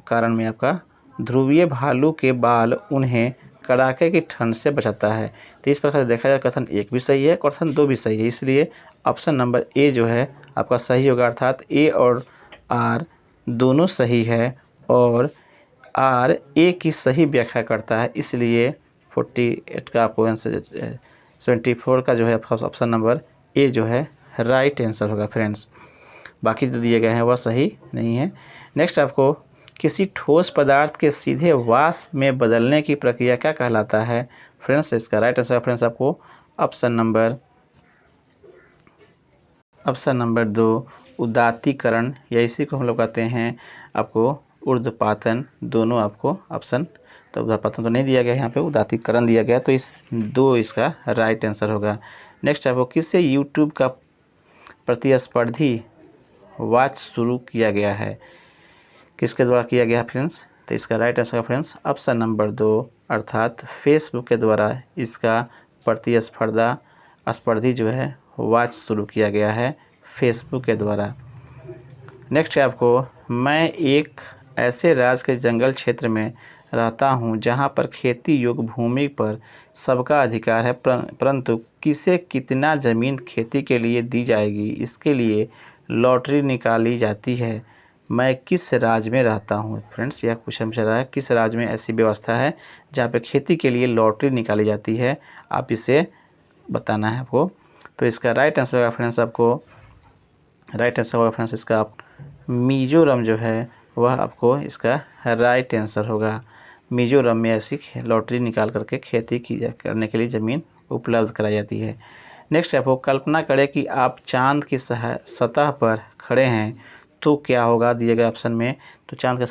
S1: कारण में आपका ध्रुवीय भालू के बाल उन्हें कड़ाके की ठंड से बचाता है। तो इस प्रकार से देखा जाए कथन 1 भी सही है, कथन 2 भी सही है, इसलिए ऑप्शन नंबर ए जो है आपका सही होगा। अर्थात ए और आर दोनों सही है और आर ए की सही व्याख्या करता है, इसलिए 48 का आपको आंसर 74 का जो है आपका ऑप्शन नंबर ए जो है राइट आंसर होगा फ्रेंड्स। बाकी जो दिए गए हैं वह सही नहीं है। नेक्स्ट आपको किसी ठोस पदार्थ के सीधे वाष्प में बदलने की प्रक्रिया क्या कहलाता है फ्रेंड्स। इसका राइट आंसर फ्रेंड्स आपको ऑप्शन नंबर 2 उदात्तीकरण, या इसी को हम लोग कहते हैं आपको ऊर्ध्वपातन। दोनों आपको ऑप्शन, तो ऊर्ध्वपातन तो नहीं दिया गया यहाँ पे, उदात्तीकरण दिया गया, तो इस 2 इसका राइट आंसर होगा। नेक्स्ट आपको किससे यूट्यूब का प्रतिस्पर्धी वॉच शुरू किया गया है, किसके द्वारा किया गया फ्रेंड्स। तो इसका right answer friends option number 2 अर्थात फेसबुक के द्वारा इसका प्रतिस्पर्धी जो है वॉच शुरू किया गया है फेसबुक के द्वारा। नेक्स्ट है आपको, मैं एक ऐसे राज्य के जंगल क्षेत्र में रहता हूं जहां पर खेती योग्य भूमि पर सबका अधिकार है, परंतु किसे कितना ज़मीन खेती के लिए दी जाएगी इसके लिए लॉटरी निकाली जाती है। मैं किस राज्य में रहता हूं फ्रेंड्स, यह क्वेश्चन चल रहा है, किस राज्य में ऐसी व्यवस्था है जहां पर खेती के लिए लॉटरी निकाली जाती है, आप इसे बताना है आपको। तो इसका राइट आंसर होगा फ्रेंड्स आपको, राइट आंसर होगा फ्रेंड्स इसका आप मिजोरम जो है वह आपको इसका राइट आंसर होगा। मिजोरम में ऐसी लॉटरी निकाल करके खेती की करने के लिए ज़मीन उपलब्ध कराई जाती है। नेक्स्ट आपको कल्पना करें कि आप चांद की सतह पर खड़े हैं तो क्या होगा, दिए गए ऑप्शन में। तो चांद के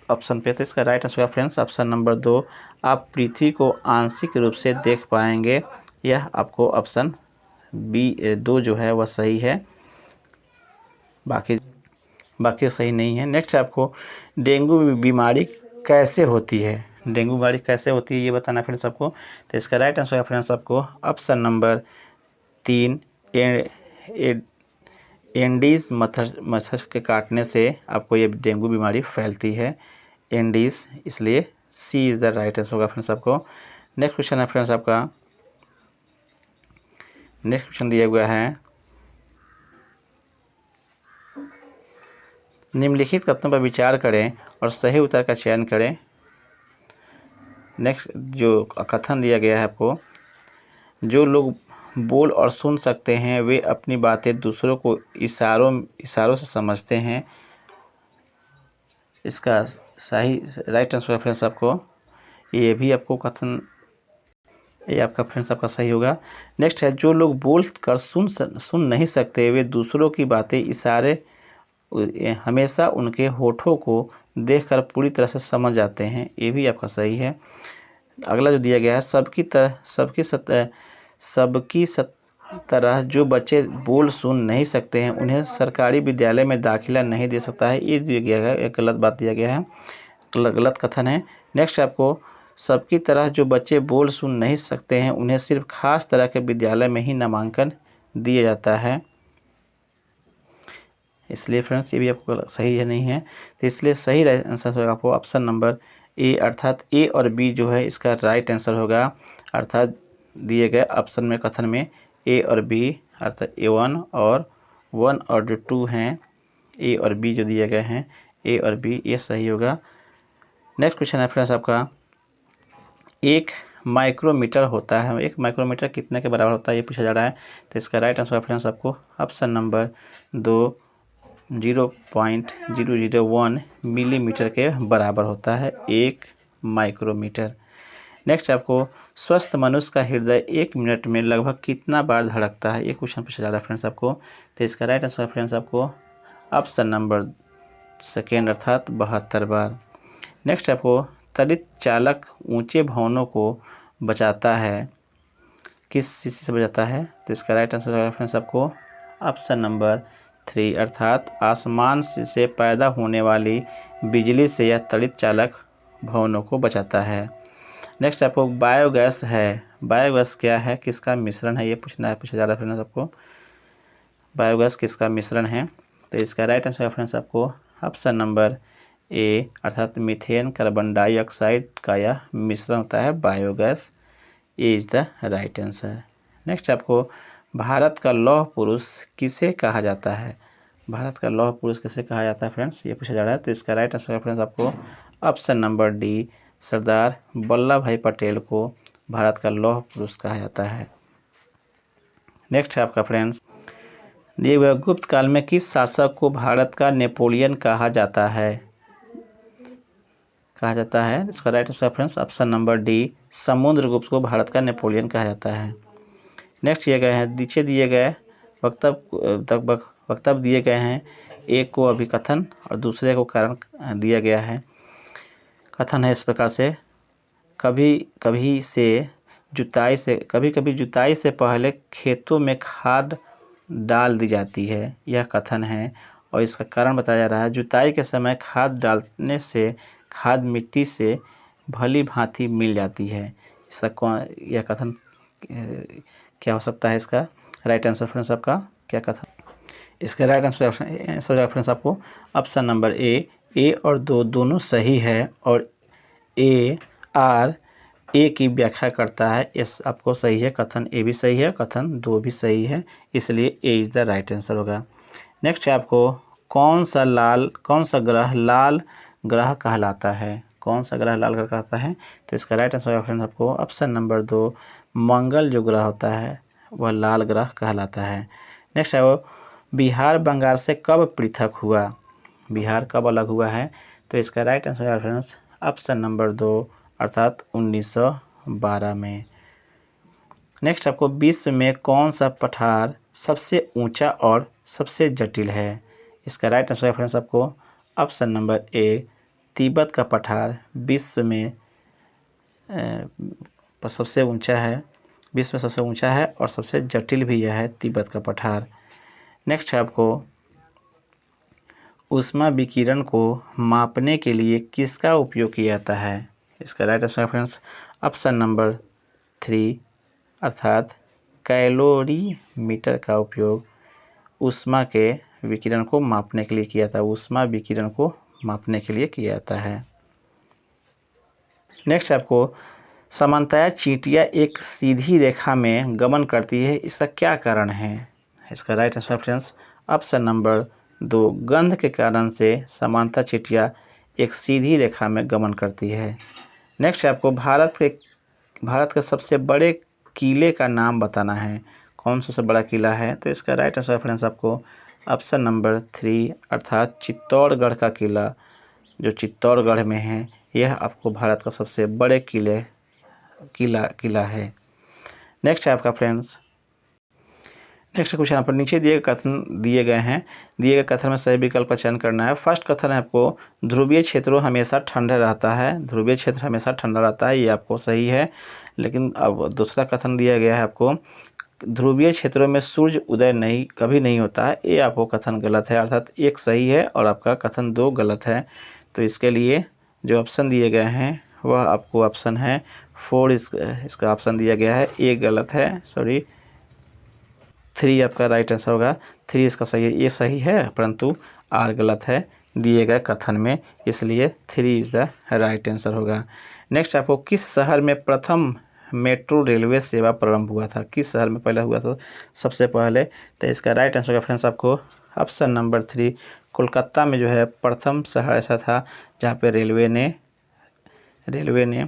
S1: ऑप्शन पे, तो इसका राइट आंसर होगा फ्रेंड्स ऑप्शन नंबर 2 आप पृथ्वी को आंशिक रूप से देख पाएंगे। यह आपको ऑप्शन बी 2 जो है वह सही है, बाकी सही नहीं है। नेक्स्ट आपको डेंगू बीमारी कैसे होती है, डेंगू बीमारी कैसे होती है ये बताना फ्रेंड्स आपको। तो इसका राइट आंसर है फ्रेंड्स आपको ऑप्शन नंबर 3 एंडीज मच्छर के काटने से आपको ये डेंगू बीमारी फैलती है, एंडीज, इसलिए सी इज़ द राइट आंसर होगा फ्रेंड्स आपको। नेक्स्ट क्वेश्चन है फ्रेंड्स आपका, नेक्स्ट क्वेश्चन दिया हुआ है, निम्नलिखित कथनों पर विचार करें और सही उत्तर का चयन करें। नेक्स्ट जो कथन दिया गया है आपको, जो लोग बोल और सुन सकते हैं वे अपनी बातें दूसरों को इशारों से समझते हैं। इसका सही राइट आंसर फ्रेंड्स आपको ये भी आपको कथन, ये आपका फ्रेंड्स आपका सही होगा। नेक्स्ट है, जो लोग बोल कर सुन नहीं सकते वे दूसरों की बातें इशारे हमेशा उनके होठों को देखकर पूरी तरह से समझ जाते हैं, ये भी आपका सही है। अगला जो दिया गया है, सबकी तरह जो बच्चे बोल सुन नहीं सकते हैं उन्हें सरकारी विद्यालय में दाखिला नहीं दे सकता है, ये दिया गया है, एक गलत बात दिया गया है, गलत कथन है। नेक्स्ट आपको, सबकी तरह जो बच्चे बोल सुन नहीं सकते हैं उन्हें सिर्फ खास तरह के विद्यालय में ही नामांकन दिया जाता है, इसलिए फ्रेंड्स ये भी आपको सही है नहीं है। तो इसलिए सही आंसर होगा आपको ऑप्शन नंबर ए, अर्थात ए और बी जो है इसका राइट आंसर होगा। अर्थात दिए गए ऑप्शन में कथन में ए और बी अर्थात A1 और 1 और जो 2 हैं ए और बी जो दिए गए हैं ए और बी, ये सही होगा। नेक्स्ट क्वेश्चन है फ्रेंड्स आपका, एक माइक्रोमीटर होता है, एक माइक्रोमीटर कितने के बराबर होता है ये पूछा जा रहा है। तो इसका राइट आंसर है फ्रेंड्स आपको ऑप्शन नंबर 2 0.001 मिलीमीटर के बराबर होता है एक माइक्रोमीटर। नेक्स्ट आपको, स्वस्थ मनुष्य का हृदय 1 मिनट में लगभग कितना बार धड़कता है, ये क्वेश्चन पूछा जा रहा है फ्रेंड्स आपको। तो इसका राइट आंसर फ्रेंड्स आपको ऑप्शन नंबर 2 अर्थात 72 बार। नेक्स्ट आपको, त्वरित चालक ऊंचे भवनों को बचाता है, किस चीज़ से बचाता है? तो इसका राइट आंसर होगा फ्रेंड्स आपको ऑप्शन नंबर 3, अर्थात आसमान से पैदा होने वाली बिजली से यह त्वरित चालक भवनों को बचाता है। नेक्स्ट आपको बायोगैस है। बायोगैस क्या है, किसका मिश्रण है, ये पूछा जा रहा है फ्रेंड्स आपको। बायोगैस किसका मिश्रण है? तो इसका राइट आंसर है फ्रेंड्स आपको ऑप्शन नंबर ए, अर्थात मीथेन कार्बन डाइऑक्साइड का यह मिश्रण होता है biogas. A is the right answer. Next आपको भारत का लौह पुरुष किसे कहा जाता है? भारत का लौह पुरुष किसे कहा जाता है फ्रेंड्स, ये पूछा जा रहा है। तो इसका राइट आंसर है फ्रेंड्स आपको option number D, Sardar Vallabh भाई पटेल को भारत का लौह पुरुष कहा जाता है। नेक्स्ट है आपका फ्रेंड्स, दिए हुए गुप्त काल में किस शासक को भारत का नेपोलियन कहा जाता है? इसका right answer friends option number D, Samudragupta को भारत का नेपोलियन कहा जाता है। नेक्स्ट दिए गए हैं, नीचे दिए गए वक्तव्य दिए गए हैं, एक को अभिकथन और दूसरे को कारण दिया गया है। कथन है इस प्रकार से, कभी कभी जुताई से पहले खेतों में खाद डाल दी जाती है, यह कथन है। और इसका कारण बताया जा रहा है, जुताई के समय खाद डालने से खाद मिट्टी से भली भांति मिल जाती है। यह कथन क्या हो सकता है? इसका राइट आंसर फ्रेंड्स आपका क्या कथन? इसका राइट आंसर फ्रेंड्स आपको ऑप्शन नंबर ए और दो दोनों सही है, और ए की व्याख्या करता है, इस आपको सही है। कथन ए भी सही है, कथन दो भी सही है, इसलिए A is the right answer होगा। नेक्स्ट है आपको, कौन सा ग्रह लाल ग्रह कहलाता है? कौन सा ग्रह लाल ग्रह कहलाता है? तो इसका राइट आंसर होगा फ्रेंड्स आपको ऑप्शन नंबर 2, मंगल जो ग्रह होता है वह लाल ग्रह कहलाता है। नेक्स्ट है वो, बिहार बंगाल से कब पृथक हुआ? बिहार कब अलग हुआ है? तो इसका राइट आंसर है फ्रेंड्स ऑप्शन नंबर 2, अर्थात 1912 में। नेक्स्ट आपको, विश्व में कौन सा पठार सबसे ऊंचा और सबसे जटिल है? इसका राइट आंसर है फ्रेंड्स आपको ऑप्शन नंबर ए, तिब्बत का पठार विश्व में सबसे ऊंचा है, विश्व में सबसे ऊंचा है और सबसे जटिल भी यह है, तिब्बत का पठार। नेक्स्ट है आपको, ऊष्मा विकिरण को मापने के लिए किसका उपयोग किया जाता है? इसका right answer friends option number 3, अर्थात कैलोरीमीटर का उपयोग ऊष्मा के विकिरण को मापने के लिए किया जाता है। ऊष्मा विकिरण को मापने के लिए किया जाता है। नेक्स्ट आपको, सामान्यतः चींटियाँ एक सीधी रेखा में गमन करती है, इसका क्या कारण है? इसका right answer friends option number 2, गंध के कारण से सामान्यतः चींटियाँ एक सीधी रेखा में गमन करती है। नेक्स्ट आपको, भारत के सबसे बड़े किले का नाम बताना है, कौन सा सबसे बड़ा किला है? तो इसका राइट आंसर फ्रेंड्स आपको ऑप्शन नंबर 3, अर्थात चित्तौड़गढ़ का किला जो चित्तौड़गढ़ में है, यह आपको भारत का सबसे बड़े किला है। नेक्स्ट है आपका फ्रेंड्स, नेक्स्ट क्वेश्चन यहाँ पर नीचे दिए गए कथन दिए गए हैं, दिए गए कथन में सही विकल्प का चयन करना है। फर्स्ट कथन है आपको, ध्रुवीय क्षेत्रों हमेशा ठंडा रहता है, ध्रुवीय क्षेत्र हमेशा ठंडा रहता है, ये आपको सही है। लेकिन अब दूसरा कथन दिया गया है आपको, ध्रुवीय क्षेत्रों में सूर्य उदय कभी नहीं होता है, ये आपको कथन गलत है, अर्थात एक सही है और आपका कथन 2 गलत है। तो इसके लिए जो ऑप्शन दिए गए हैं वह आपको ऑप्शन है 4, इसका ऑप्शन दिया गया है, ए गलत है, सॉरी 3 आपका राइट आंसर होगा। 3 इसका सही है, ये सही है परंतु आर गलत है दिए गए कथन में, इसलिए 3 इज़ द राइट आंसर होगा। नेक्स्ट आपको, किस शहर में प्रथम मेट्रो रेलवे सेवा प्रारंभ हुआ था? किस शहर में पहले हुआ था सबसे पहले? तो इसका राइट आंसर होगा फ्रेंड्स आपको ऑप्शन नंबर 3, कोलकाता में जो है प्रथम शहर ऐसा था जहाँ पे रेलवे ने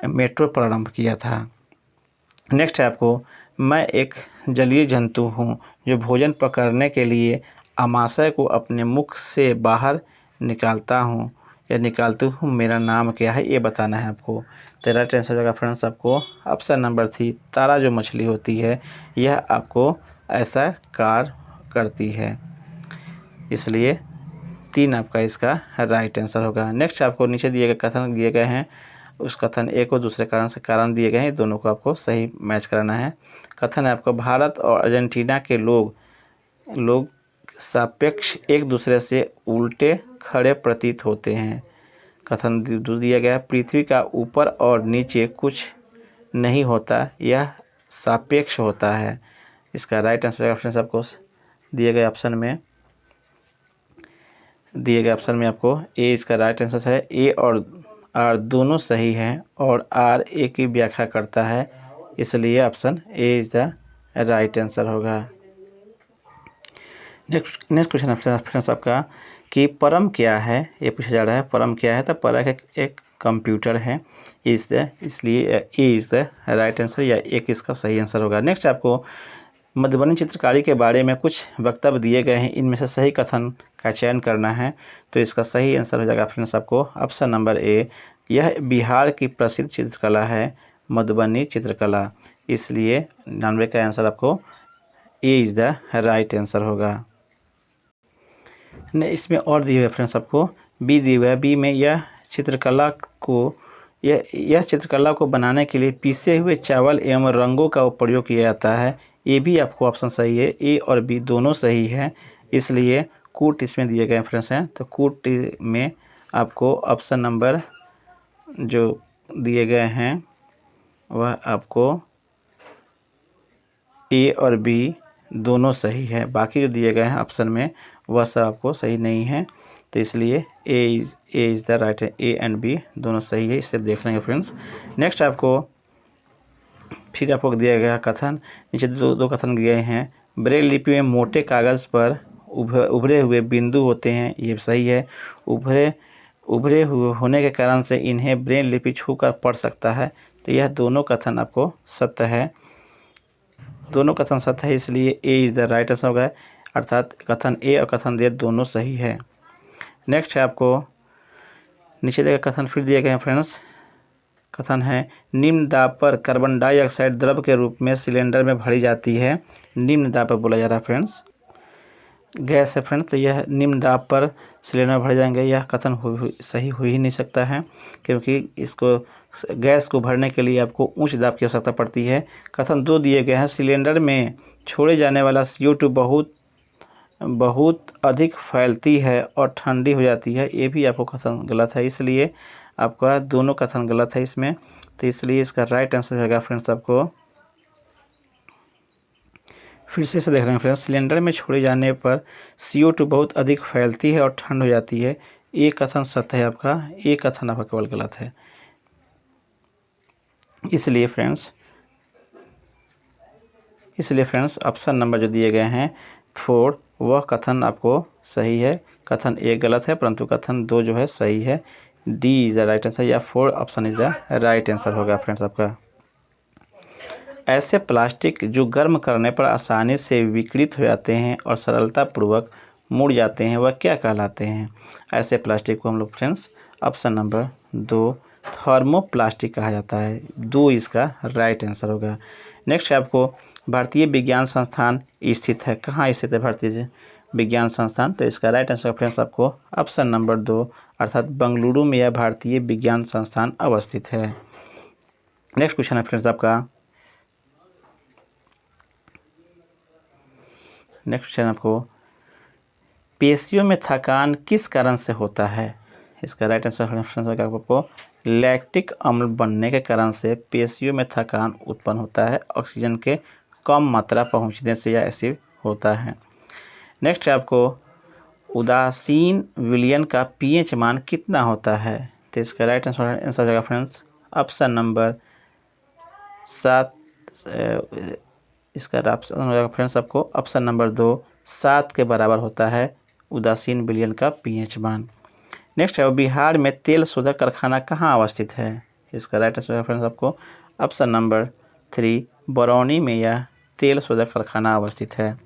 S1: मेट्रो प्रारंभ किया था। नेक्स्ट है आपको, मैं एक जलीय जंतु हूँ जो भोजन पकड़ने के लिए आमाशय को अपने मुख से बाहर निकालता हूँ या निकालती हूँ, मेरा नाम क्या है? ये बताना है आपको। तो राइट आंसर होगा फ्रेंड्स आपको ऑप्शन नंबर 3, तारा जो मछली होती है यह आपको ऐसा कार्य करती है, इसलिए 3 आपका इसका राइट आंसर होगा। नेक्स्ट आपको नीचे दिए गए कथन दिए गए हैं, उस कथन ए को दूसरे कारण से कारण दिए गए हैं, दोनों को आपको सही मैच कराना है। कथन है आपको भारत और अर्जेंटीना के लोग सापेक्ष एक दूसरे से उल्टे खड़े प्रतीत होते हैं। कथन दिया गया है पृथ्वी का ऊपर और नीचे कुछ नहीं होता, यह सापेक्ष होता है। इसका राइट आंसर फ्रेंड्स आपको दिए गए ऑप्शन में आपको ए इसका राइट आंसर है। ए और आर दोनों सही हैं और आर ए की व्याख्या करता है, इसलिए option A is the right answer होगा। नेक्स्ट क्वेश्चन है फ्रेंड्स आपका कि परम क्या है, ये पूछा जा रहा है परम क्या है। तो परम एक कंप्यूटर है, इसलिए A is the right answer या एक इसका सही आंसर होगा। नेक्स्ट आपको मधुबनी चित्रकारी के बारे में कुछ वक्तव्य दिए गए हैं, इनमें से सही कथन का चयन करना है। तो इसका सही आंसर हो जाएगा फ्रेंड्स आपको ऑप्शन नंबर ए, यह बिहार की प्रसिद्ध चित्रकला है मधुबनी चित्रकला, इसलिए 99 का आंसर आपको ए इज़ द राइट आंसर होगा। इसमें और दिए हुए फ्रेंड्स आपको बी दिए हुए है। बी में यह चित्रकला को बनाने के लिए पीसे हुए चावल एवं रंगों का प्रयोग किया जाता है। ये भी आपको ऑप्शन सही है, ए और बी दोनों सही है, इसलिए कूट इसमें दिए गए फ्रेंड्स हैं। तो कूट में आपको ऑप्शन नंबर जो दिए गए हैं वह आपको ए और बी दोनों सही है, बाकी जो दिए गए हैं ऑप्शन में वह सब आपको सही नहीं है। तो इसलिए A is the right, A and B दोनों सही है, इसे देख लेंगे फ्रेंड्स। नेक्स्ट आपको फिर आपको दिया गया कथन, नीचे दो कथन दिए हैं। ब्रेल लिपि में मोटे कागज़ पर उभरे हुए बिंदु होते हैं, ये सही है। उभरे हुए होने के कारण से इन्हें ब्रेल लिपि छू कर पढ़ सकता है, तो यह दोनों कथन आपको सत्य है, दोनों कथन सत्य है, इसलिए A is the right answer होगा, अर्थात कथन ए और कथन दे दोनों सही है। नेक्स्ट है आपको नीचे दिए कथन फिर दिए गए हैं फ्रेंड्स। कथन है निम्न दाब पर कार्बन डाइऑक्साइड द्रव के रूप में सिलेंडर में भरी जाती है। निम्न दाब पर बोला जा रहा है फ्रेंड्स, गैस है फ्रेंड्स, तो यह निम्न दाब पर सिलेंडर भर जाएंगे, यह कथन सही हो ही नहीं सकता है, क्योंकि इसको गैस को भरने के लिए आपको उच्च दाब की आवश्यकता पड़ती है। कथन दो दिए गए हैं, सिलेंडर में छोड़े जाने वाला CO2 बहुत अधिक फैलती है और ठंडी हो जाती है, ये भी आपको कथन गलत है, इसलिए आपका दोनों कथन गलत है इसमें। तो इसलिए इसका राइट आंसर होगा फ्रेंड्स आपको फिर से देख रहे हैं फ्रेंड्स, सिलेंडर में छोड़े जाने पर CO2 बहुत अधिक फैलती है और ठंड हो जाती है, ये कथन सत्य है आपका, ये कथन आपका केवल गलत है। इसलिए फ्रेंड्स ऑप्शन नंबर जो दिए गए हैं 4 वह कथन आपको सही है, कथन ए गलत है परंतु कथन 2 जो है सही है। D is the right answer या 4 option is the right answer होगा फ्रेंड्स आपका। ऐसे प्लास्टिक जो गर्म करने पर आसानी से विकृत हो जाते हैं और सरलतापूर्वक मुड़ जाते हैं वह क्या कहलाते हैं। ऐसे प्लास्टिक को हम लोग फ्रेंड्स ऑप्शन नंबर 2 थर्मोप्लास्टिक कहा जाता है, 2 इसका राइट आंसर होगा। नेक्स्ट आपको भारतीय विज्ञान संस्थान स्थित है, कहाँ स्थित है भारतीय विज्ञान संस्थान, तो इसका राइट आंसर फ्रेंड्स आपको ऑप्शन नंबर 2 अर्थात बेंगलुरु में यह भारतीय विज्ञान संस्थान अवस्थित है। नेक्स्ट क्वेश्चन है फ्रेंड्स आपका, नेक्स्ट क्वेश्चन आपको पेशियों में थकान किस कारण से होता है। इसका राइट आंसर आपको लैक्टिक अम्ल बनने के कारण से पेशियों में थकान उत्पन्न होता है, ऑक्सीजन के कम मात्रा पहुंचने से यह ऐसे होता है। नेक्स्ट आपको उदासीन विलयन का pH मान कितना होता है, तो इसका राइट आंसर होगा फ्रेंड्स ऑप्शन नंबर 7, इसका ऑप्शन होगा फ्रेंड्स आपको ऑप्शन नंबर 2 7 के बराबर होता है उदासीन विलयन का pH मान। नेक्स्ट है बिहार में तेल शोधक कारखाना कहाँ अवस्थित है, इसका राइट आंसर है फ्रेंड्स आपको ऑप्शन नंबर 3 बरौनी में यह तेल शोधक कारखाना अवस्थित है।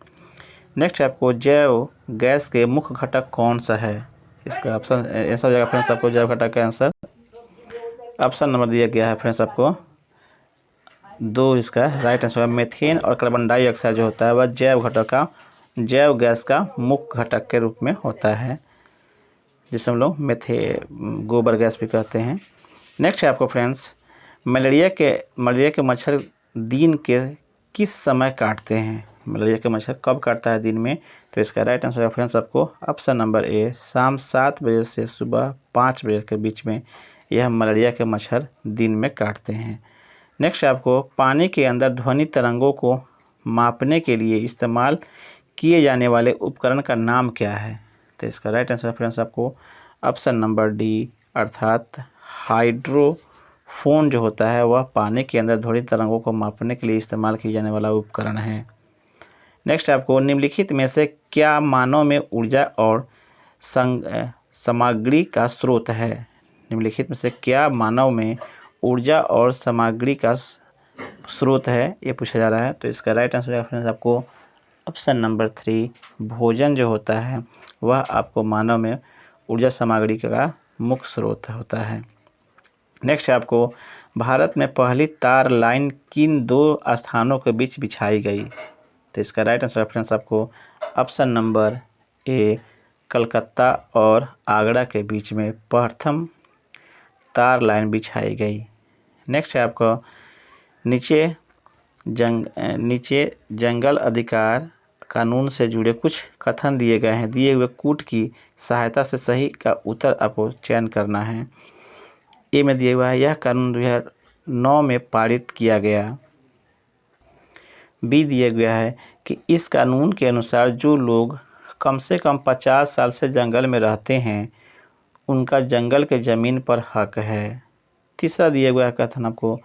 S1: नेक्स्ट है आपको जैव गैस के मुख्य घटक कौन सा है, इसका ऑप्शन आंसर हो जाएगा फ्रेंड्स आपको जैव घटक का आंसर ऑप्शन नंबर दिया गया है फ्रेंड्स आपको 2, इसका राइट आंसर है मीथेन और कार्बन डाइऑक्साइड जो होता है वह जैव गैस का मुख्य घटक के रूप में होता है, जिसे हम लोग गोबर गैस भी कहते हैं। नेक्स्ट है आपको फ्रेंड्स, मलेरिया के मच्छर दिन के किस समय काटते हैं? मलेरिया के मच्छर कब काटता है दिन में? तो इसका राइट आंसर है फ्रेंड्स आपको ऑप्शन नंबर ए, शाम 7 बजे से सुबह 5 बजे के बीच में यह मलेरिया के मच्छर दिन में काटते हैं। नेक्स्ट आपको, पानी के अंदर ध्वनि तरंगों को मापने के लिए इस्तेमाल किए जाने वाले उपकरण का नाम क्या है? तो इसका राइट आंसर फ्रेंड्स आपको ऑप्शन नंबर डी, अर्थात हाइड्रोफोन जो होता है वह पानी के अंदर ध्वनि तरंगों को मापने के लिए इस्तेमाल किए जाने वाला उपकरण है। नेक्स्ट आपको, निम्नलिखित में से क्या मानव में ऊर्जा और सामग्री का स्रोत है? निम्नलिखित में से क्या मानव में ऊर्जा और सामग्री का स्रोत है, ये पूछा जा रहा है। तो इसका राइट आंसर फ्रेंड्स आपको ऑप्शन नंबर 3, भोजन जो होता है वह आपको मानव में ऊर्जा सामग्री का मुख्य स्रोत होता है। नेक्स्ट आपको, भारत में पहली तार लाइन किन 2 स्थानों के बीच बिछाई गई? तो इसका राइट आंसर फ्रेंड्स आपको ऑप्शन नंबर ए, कलकत्ता और आगरा के बीच में प्रथम तार लाइन बिछाई गई। नेक्स्ट है आपका, नीचे जंगल अधिकार कानून से जुड़े कुछ कथन दिए गए हैं। दिए हुए कूट की सहायता से सही का उत्तर आपको चयन करना है। ए में दिया हुआ है, यह कानून 2009 में पारित किया गया। बी दिया गया है कि इस कानून के अनुसार जो लोग कम से कम 50 साल से जंगल में रहते हैं उनका जंगल के ज़मीन पर हक है। तीसरा दिया गया कथन आपको,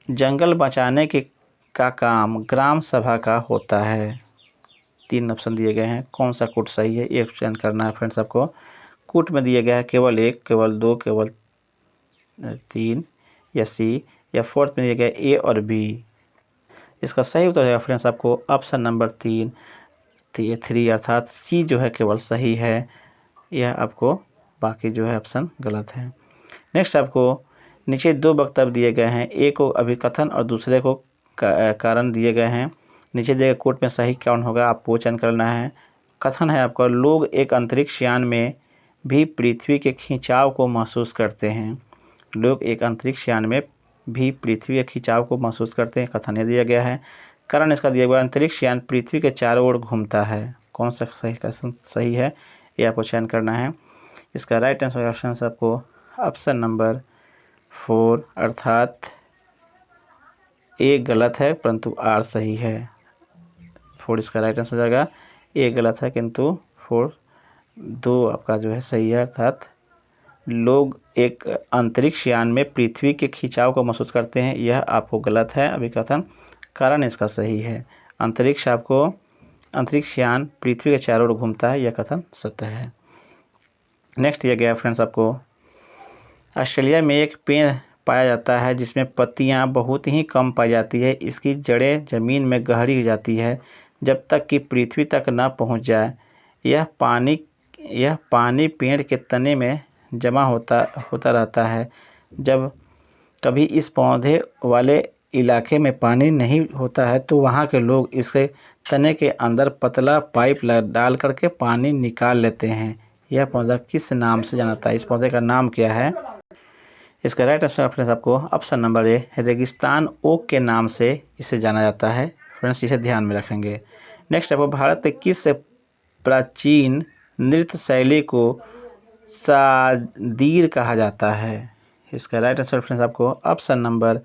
S1: जंगल बचाने का काम ग्राम सभा का होता है। 3 ऑप्शन दिए गए हैं, कौन सा कूट सही है ये चयन करना है फ्रेंड्स आपको। कूट में दिया गया है केवल 1, केवल 2, केवल 3 या सी, या फोर्थ में दिया गया ए और बी। इसका सही उत्तर है फ्रेंड्स आपको ऑप्शन नंबर 3 अर्थात सी जो है केवल सही है, यह आपको बाकी जो है ऑप्शन गलत है। नेक्स्ट आपको, नीचे 2 वक्तव्य दिए गए हैं, एक को अभिकथन और दूसरे को कारण दिए गए हैं। नीचे दिए गए कोट में सही कौन होगा आपको चयन करना है। कथन है आपका, लोग एक अंतरिक्ष यान में भी पृथ्वी के खिंचाव को महसूस करते हैं। लोग एक अंतरिक्ष यान में भी पृथ्वी के खिंचाव को महसूस करते हैं, कथन ये दिया गया है। कारण इसका दिया गया, अंतरिक्ष यान पृथ्वी के चारों ओर घूमता है। कौन सा सही है ये आपको चयन करना है। इसका राइट आंसर ऑप्शन आपको ऑप्शन नंबर 4 अर्थात ए गलत है परंतु आर सही है। 4 इसका राइट आंसर हो जाएगा, ए गलत है किंतु 4 2 आपका जो है सही है, अर्थात लोग एक अंतरिक्ष यान में पृथ्वी के खिंचाव को महसूस करते हैं, यह आपको गलत है अभिकथन। कारण इसका सही है, अंतरिक्ष यान पृथ्वी के चारों ओर घूमता है, यह कथन सत्य है। नेक्स्ट दिया गया फ्रेंड्स आपको, ऑस्ट्रेलिया में एक पेड़ पाया जाता है जिसमें पत्तियां बहुत ही कम पाई जाती है। इसकी जड़ें ज़मीन में गहरी हो जाती है जब तक कि पृथ्वी तक न पहुंच जाए। यह पानी पेड़ के तने में जमा होता रहता है। जब कभी इस पौधे वाले इलाके में पानी नहीं होता है तो वहाँ के लोग इसके तने के अंदर पतला पाइप डाल करके पानी निकाल लेते हैं। यह पौधा किस नाम से जाना जाता है? इस पौधे का नाम क्या है? इसका राइट आंसर फ्रेंड्स आपको ऑप्शन नंबर ए, रेगिस्तान ओक के नाम से इसे जाना जाता है। फ्रेंड्स इसे ध्यान में रखेंगे। नेक्स्ट आपको, भारत के किस प्राचीन नृत्य शैली को सादीर कहा जाता है? इसका राइट आंसर फ्रेंड्स आपको ऑप्शन नंबर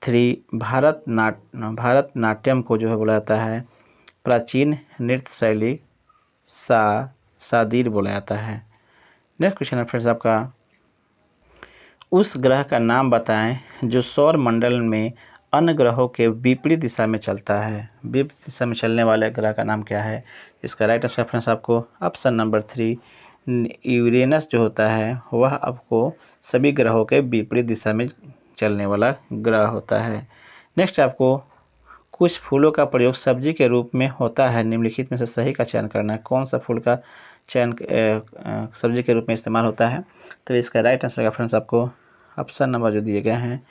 S1: 3, भारतनाट्यम को जो है बोला जाता है प्राचीन नृत्य शैली सादीर बोला जाता है। नेक्स्ट क्वेश्चन है फ्रेंड्स आपका, उस ग्रह का नाम बताएं जो सौर मंडल में अन्य ग्रहों के विपरीत दिशा में चलता है। विपरीत दिशा में चलने वाले ग्रह का नाम क्या है? इसका राइट आंसर फ्रेंड्स आपको ऑप्शन नंबर 3, यूरेनस जो होता है वह आपको सभी ग्रहों के विपरीत दिशा में चलने वाला ग्रह होता है। नेक्स्ट आपको, कुछ फूलों का प्रयोग सब्जी के रूप में होता है, निम्नलिखित में से सही का चयन करना है। कौन सा फूल का चयन सब्जी के रूप में इस्तेमाल होता है? तो इसका राइट आंसर का फ्रेंड्स आपको ऑप्शन नंबर जो दिए गए हैं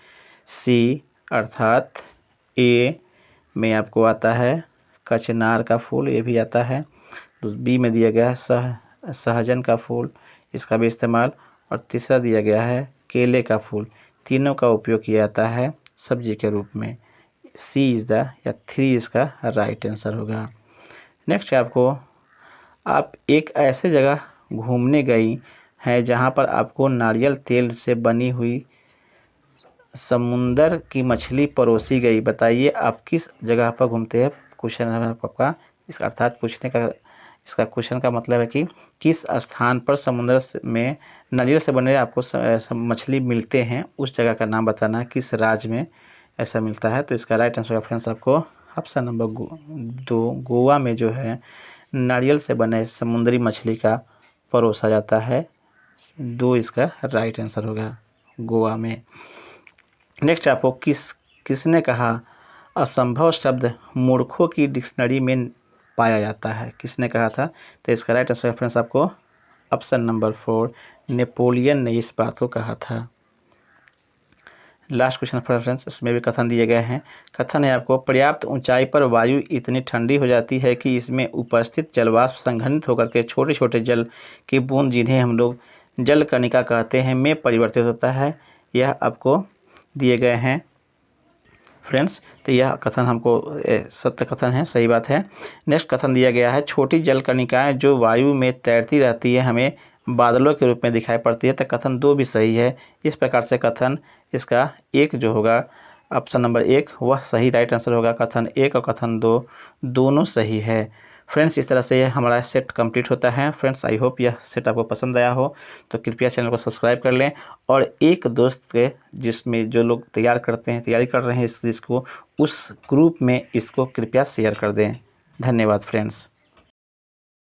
S1: सी अर्थात ए में आपको आता है कचनार का फूल, ये भी आता है। तो बी में दिया गया है सहजन का फूल, इसका भी इस्तेमाल। और तीसरा दिया गया है केले का फूल, तीनों का उपयोग किया जाता है सब्जी के रूप में। सी इज़ द या 3 इसका राइट आंसर होगा। नेक्स्ट है आपको, आप एक ऐसे जगह घूमने गई हैं जहाँ पर आपको नारियल तेल से बनी हुई समुंदर की मछली परोसी गई, बताइए आप किस जगह पर घूमते हैं। क्वेश्चन है आपका, इसका अर्थात पूछने का, इसका क्वेश्चन का मतलब है कि किस स्थान पर समुद्र में नारियल से बने आपको मछली मिलते हैं, उस जगह का नाम बताना है, किस राज्य में ऐसा मिलता है। तो इसका राइट आंसर फ्रेंड्स आपको ऑप्शन नंबर 2 गोवा में जो है नारियल से बने समुद्री मछली का परोसा जाता है। 2 इसका राइट आंसर होगा, गोवा में। नेक्स्ट आपको किसने कहा असंभव शब्द मूर्खों की डिक्शनरी में पाया जाता है, किसने कहा था। तो इसका राइट आंसर फ्रेंड्स आपको ऑप्शन नंबर 4 नेपोलियन ने इस बात को कहा था। लास्ट क्वेश्चन फ्रेंड्स, इसमें भी कथन दिए गए हैं। कथन है आपको, पर्याप्त ऊंचाई पर वायु इतनी ठंडी हो जाती है कि इसमें उपस्थित जलवाष्प संघनित होकर के छोटे छोटे जल की बूंद, जिन्हें हम लोग जल कणिका कहते हैं, में परिवर्तित होता है। यह आपको दिए गए हैं फ्रेंड्स। तो यह कथन हमको सत्य कथन है, सही बात है। नेक्स्ट कथन दिया गया है, छोटी जल कणिकाएँ जो वायु में तैरती रहती है हमें बादलों के रूप में दिखाई पड़ती है। तो कथन 2 भी सही है। इस प्रकार से कथन इसका 1 जो होगा ऑप्शन नंबर 1 वह सही राइट आंसर होगा। कथन 1 और कथन 2 दोनों सही है। फ्रेंड्स, इस तरह से हमारा सेट कंप्लीट होता है। फ्रेंड्स, आई होप यह सेट आपको पसंद आया हो, तो कृपया चैनल को सब्सक्राइब कर लें और एक दोस्त के जिसमें जो लोग तैयारी कर रहे हैं इस चीज़ को, उस ग्रुप में इसको कृपया शेयर कर दें। धन्यवाद फ्रेंड्स।